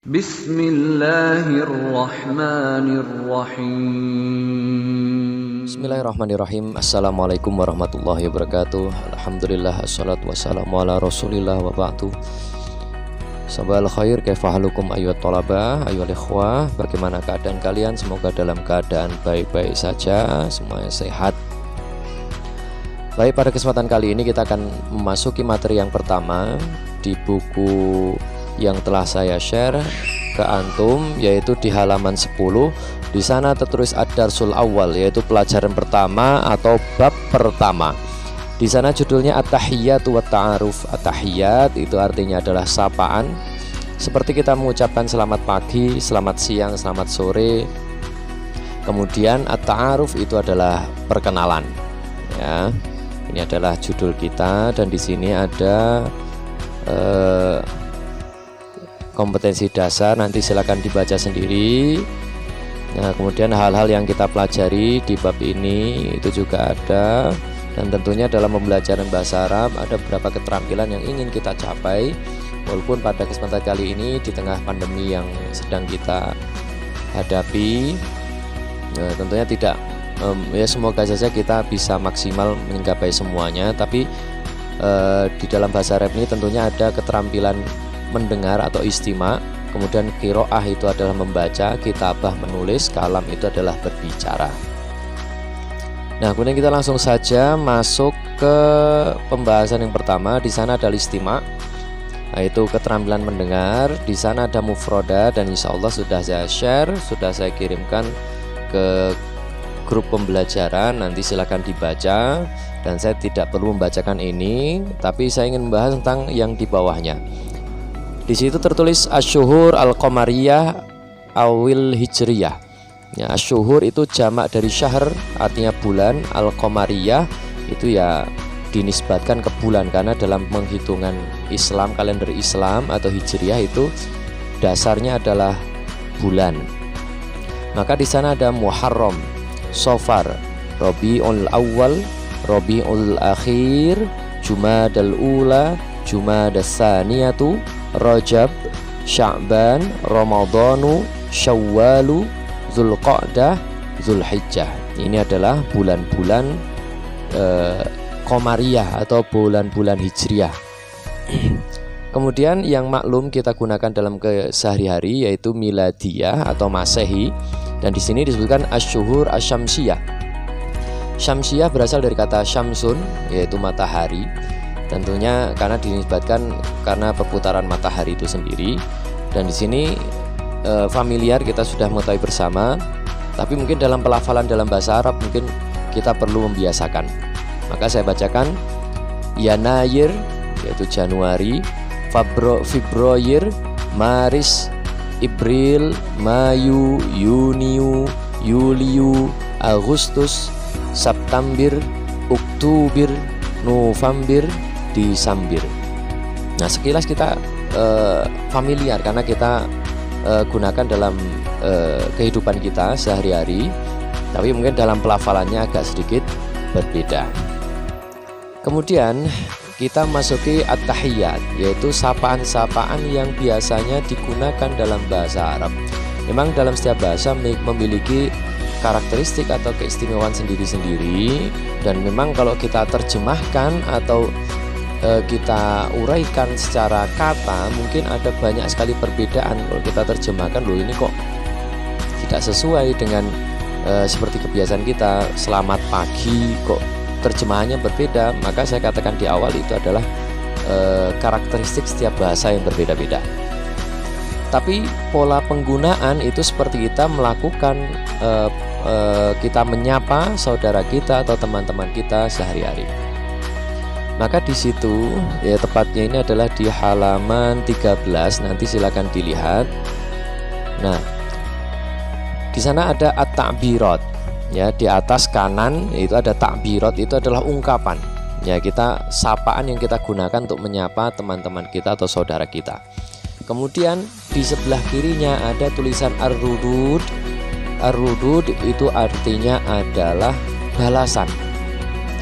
Bismillahirrahmanirrahim. Bismillahirrahmanirrahim. Assalamualaikum warahmatullahi wabarakatuh. Alhamdulillah, assalatu wassalamu ala rasulillah wa ba'du. Sabahal khair, kaifahalukum ayyuhat thalabah, ayyuhal ikhwah. Bagaimana keadaan kalian? Semoga dalam keadaan baik-baik saja, semuanya sehat. Baik, pada kesempatan kali ini kita akan memasuki materi yang pertama di buku yang telah saya share ke antum, yaitu di halaman 10. Di sana tertulis ad-darsul awal, yaitu pelajaran pertama atau bab pertama. Di sana judulnya at-tahiyyatu wat ta'aruf. At-tahiyyat itu artinya adalah sapaan, seperti kita mengucapkan selamat pagi, selamat siang, selamat sore. Kemudian at-ta'aruf itu adalah perkenalan. Ya, ini adalah judul kita, dan di sini ada kompetensi dasar, nanti silakan dibaca sendiri. Nah, kemudian hal-hal yang kita pelajari di bab ini itu juga ada, dan tentunya dalam pembelajaran bahasa Arab ada beberapa keterampilan yang ingin kita capai, walaupun pada kesempatan kali ini di tengah pandemi yang sedang kita hadapi. Tentunya tidak ya, semoga saja kita bisa maksimal menggapai semuanya, tapi di dalam bahasa Arab ini tentunya ada keterampilan mendengar atau istima, kemudian qiraah itu adalah membaca, kitabah menulis, kalam itu adalah berbicara. Nah, kemudian kita langsung saja masuk ke pembahasan yang pertama. Di sana ada istima, yaitu keterampilan mendengar. Di sana ada mufroda, dan insya Allah sudah saya share, sudah saya kirimkan ke grup pembelajaran. Nanti silakan dibaca, dan saya tidak perlu membacakan ini, tapi saya ingin membahas tentang yang di bawahnya. Di situ tertulis asyuhur al-qamariyah awil hijriyah. Ya, asyuhur itu jamak dari syahr, artinya bulan. Al-qamariyah itu ya dinisbatkan ke bulan, karena dalam penghitungan Islam, kalender Islam atau hijriyah itu dasarnya adalah bulan. Maka di sana ada Muharram, Safar, Rabiul Awal, Rabiul Akhir, Jumadal Ula, Jumadas Saniyatu, Rajab, Sya'ban, Ramadhanu, Syawwalu, Zulqa'dah, Zulhijjah. Ini adalah bulan-bulan Qamariyah atau bulan-bulan Hijriyah. Kemudian yang maklum kita gunakan dalam sehari-hari yaitu Miladiyah atau Masehi, dan di sini disebutkan asyuhur asyamsiyah. Syamsiyah berasal dari kata syamsun, yaitu matahari. Tentunya karena dinisbatkan karena perputaran matahari itu sendiri, dan di sini familiar, kita sudah mengetahui bersama, tapi mungkin dalam pelafalan dalam bahasa Arab mungkin kita perlu membiasakan. Maka saya bacakan Yanayir, yaitu Januari, Februari, Maris, April, Mayu, Yuniu, Yuliu, Agustus, September, Oktober, November, Desember. Nah, sekilas kita familiar karena kita gunakan dalam kehidupan kita sehari-hari, tapi mungkin dalam pelafalannya agak sedikit berbeda. Kemudian kita masuki at-tahiyyat, yaitu sapaan-sapaan yang biasanya digunakan dalam bahasa Arab. Memang dalam setiap bahasa memiliki karakteristik atau keistimewaan sendiri-sendiri, dan memang kalau kita terjemahkan atau kita uraikan secara kata mungkin ada banyak sekali perbedaan. Kalau kita terjemahkan, loh ini kok tidak sesuai dengan seperti kebiasaan kita, selamat pagi, kok terjemahannya berbeda. Maka saya katakan di awal itu adalah karakteristik setiap bahasa yang berbeda-beda. Tapi pola penggunaan itu seperti kita melakukan kita menyapa saudara kita atau teman-teman kita sehari-hari. Maka di situ ya, tepatnya ini adalah di halaman 13, nanti silakan dilihat. Nah, di sana ada at-ta'birat. Ya, di atas kanan itu ada ta'birat, itu adalah ungkapan. Ya, kita sapaan yang kita gunakan untuk menyapa teman-teman kita atau saudara kita. Kemudian di sebelah kirinya ada tulisan ar-rudud. Ar-rudud itu artinya adalah balasan.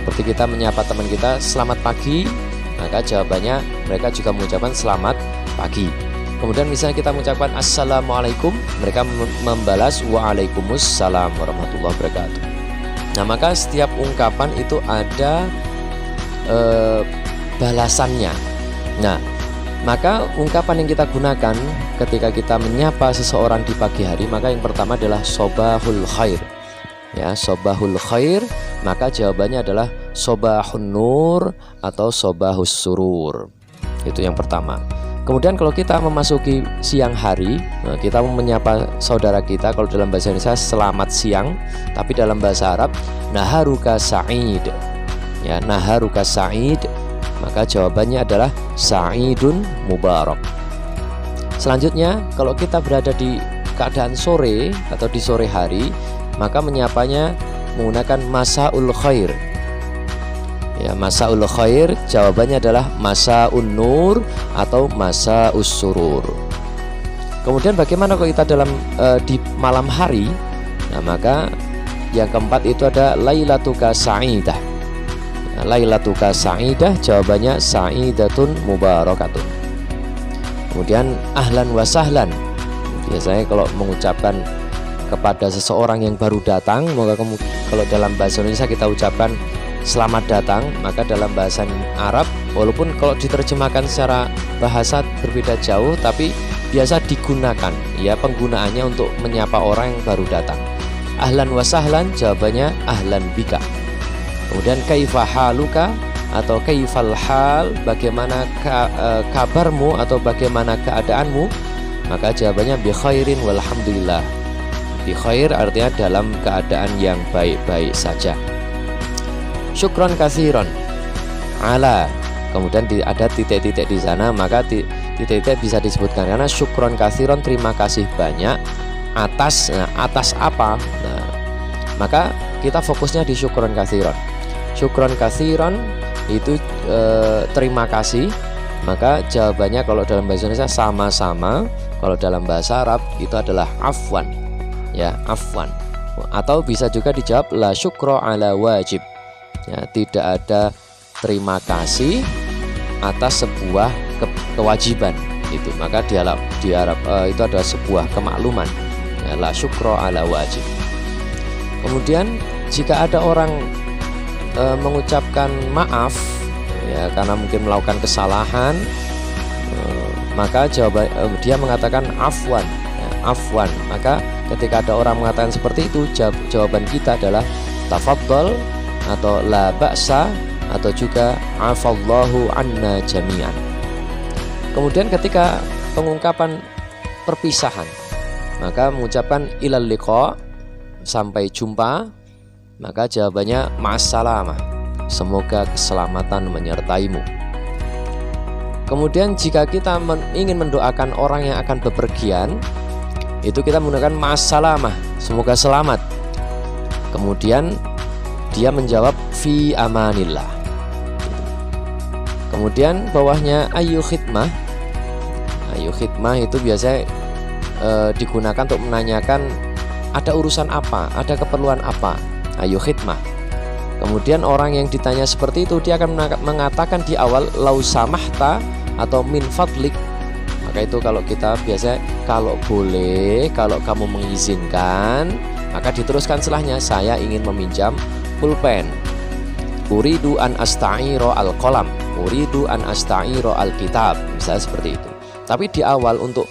Seperti kita menyapa teman kita selamat pagi, maka jawabannya mereka juga mengucapkan selamat pagi. Kemudian misalnya kita mengucapkan assalamualaikum, mereka membalas waalaikumsalam warahmatullahi wabarakatuh. Nah, maka setiap ungkapan itu ada balasannya. Nah, maka ungkapan yang kita gunakan ketika kita menyapa seseorang di pagi hari, maka yang pertama adalah sobahul khair. Ya, sobahul khair, maka jawabannya adalah sobahun nur atau sobahus surur. Itu yang pertama. Kemudian kalau kita memasuki siang hari, kita menyapa saudara kita, kalau dalam bahasa Indonesia selamat siang, tapi dalam bahasa Arab naharuka sa'id. Ya, naharuka sa'id, maka jawabannya adalah sa'idun mubarak. Selanjutnya, kalau kita berada di keadaan sore atau di sore hari, maka menyapanya menggunakan masaul khair. Ya, masaul khair jawabannya adalah masaun nur atau masaus surur. Kemudian bagaimana kalau kita dalam di malam hari? Nah, maka yang keempat itu ada lailatuka sa'idah. Nah, lailatuka sa'idah jawabannya sa'idatun mubarakatun. Kemudian ahlan wa sahlan. Biasanya kalau mengucapkan kepada seseorang yang baru datang, maka kalau dalam bahasa Indonesia kita ucapkan selamat datang, maka dalam bahasa Arab walaupun kalau diterjemahkan secara bahasa berbeda jauh, tapi biasa digunakan ya penggunaannya untuk menyapa orang yang baru datang. Ahlan wa sahlan jawabannya ahlan bika. Kemudian kaifa haluka atau kaifal hal, bagaimana kabarmu atau bagaimana keadaanmu, maka jawabannya bi khairin walhamdulillah. Bi khair artinya dalam keadaan yang baik-baik saja. Syukron kathiron ala, kemudian ada titik-titik di sana, maka titik-titik bisa disebutkan karena syukron kathiron terima kasih banyak atas. Nah, atas apa? Nah, maka kita fokusnya di syukron kathiron. Syukron kathiron itu terima kasih, maka jawabannya kalau dalam bahasa Indonesia sama-sama, kalau dalam bahasa Arab itu adalah afwan. Ya, afwan. Atau bisa juga dijawab la syukro ala wajib. Ya, tidak ada terima kasih atas sebuah kewajiban itu, maka di Arab itu adalah sebuah kemakluman. Ya, la syukro ala wajib. Kemudian jika ada orang mengucapkan maaf ya karena mungkin melakukan kesalahan, maka dia mengatakan afwan ya, afwan. Maka ketika ada orang mengatakan seperti itu, jawaban kita adalah tafaddal atau la ba'sa atau juga afallahu anna jami'an. Kemudian ketika pengungkapan perpisahan, maka mengucapkan ilal liqa, sampai jumpa, maka jawabannya ma'assalamah, semoga keselamatan menyertaimu. Kemudian jika kita ingin mendoakan orang yang akan bepergian, itu kita menggunakan ma'assalamah, semoga selamat. Kemudian dia menjawab fi amanillah. Kemudian bawahnya ayu khidmah. Ayu khidmah itu biasanya digunakan untuk menanyakan ada urusan apa, ada keperluan apa. Ayu khidmah. Kemudian orang yang ditanya seperti itu, dia akan mengatakan di awal lau samahta atau min fadlik. Maka itu kalau kita biasanya kalau boleh, kalau kamu mengizinkan, maka diteruskan setelahnya saya ingin meminjam pulpen. Uridu an asta'iro al-qalam, uridu an asta'iro al-kitab, misalnya seperti itu. Tapi di awal untuk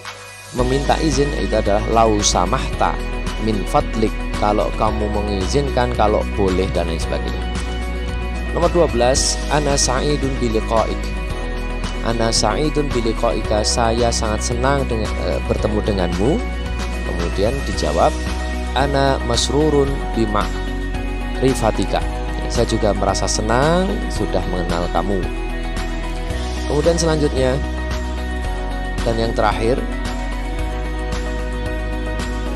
meminta izin itu adalah lau samahta min fadlik, kalau kamu mengizinkan, kalau boleh dan lain sebagainya. Nomor 12, ana sa'idun biliqa'ik. Ana sa'idun biliqa'ika, saya sangat senang bertemu denganmu. Kemudian dijawab ana masrurun bima rifatika, saya juga merasa senang sudah mengenal kamu. Kemudian selanjutnya dan yang terakhir,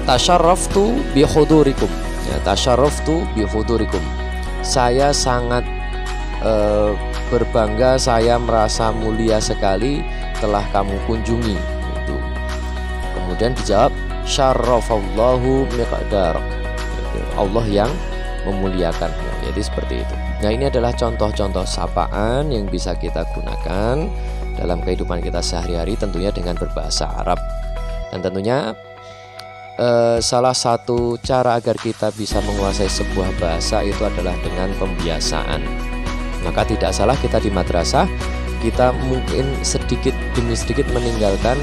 tasyarraftu bihudurikum. Ya, tasyarraftu bihudurikum, saya sangat berbangga, saya merasa mulia sekali telah kamu kunjungi. Itu. Kemudian dijawab syarrafallahu miqdarak, Allah yang memuliakanmu. Jadi seperti itu. Nah, ini adalah contoh-contoh sapaan yang bisa kita gunakan dalam kehidupan kita sehari-hari, tentunya dengan berbahasa Arab. Dan tentunya salah satu cara agar kita bisa menguasai sebuah bahasa itu adalah dengan pembiasaan. Maka tidak salah kita di madrasah, kita mungkin sedikit demi sedikit meninggalkan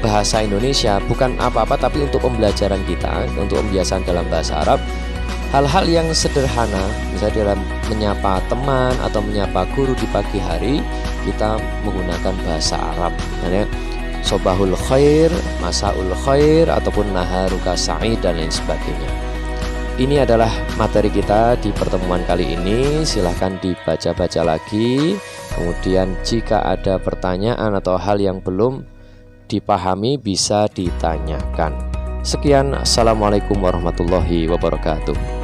bahasa Indonesia, bukan apa-apa, tapi untuk pembelajaran kita, untuk pembiasaan dalam bahasa Arab. Hal-hal yang sederhana, misalnya dalam menyapa teman atau menyapa guru di pagi hari, kita menggunakan bahasa Arab. Misalnya sobahul khair, masaul khair, ataupun naharuka sa'id dan lain sebagainya. Ini adalah materi kita di pertemuan kali ini. Silahkan dibaca-baca lagi. Kemudian jika ada pertanyaan atau hal yang belum dipahami bisa ditanyakan. Sekian, assalamualaikum warahmatullahi wabarakatuh.